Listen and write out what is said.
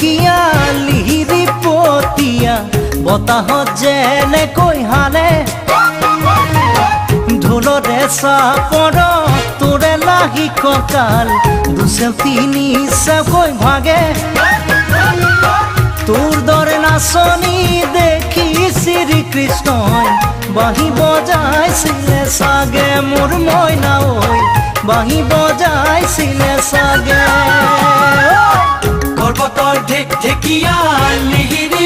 ঢেকীয়া লিহিৰি পতীয়া বতাহত যেনেকৈ হালে ঢোলৰে চাপৰ তোৰে লাগি কঁকাল দুচেও তিনি চেওকৈ ভাগে তোৰ দৰে নাচনি দেখি শ্ৰীকৃষ্ণই বাঁহী বজাইছিলে চাগে মোৰ মইনা ঐ বাঁহী বজাইছিলে চাগে পৰ্বতৰ ঢেকীয়া লিহিৰি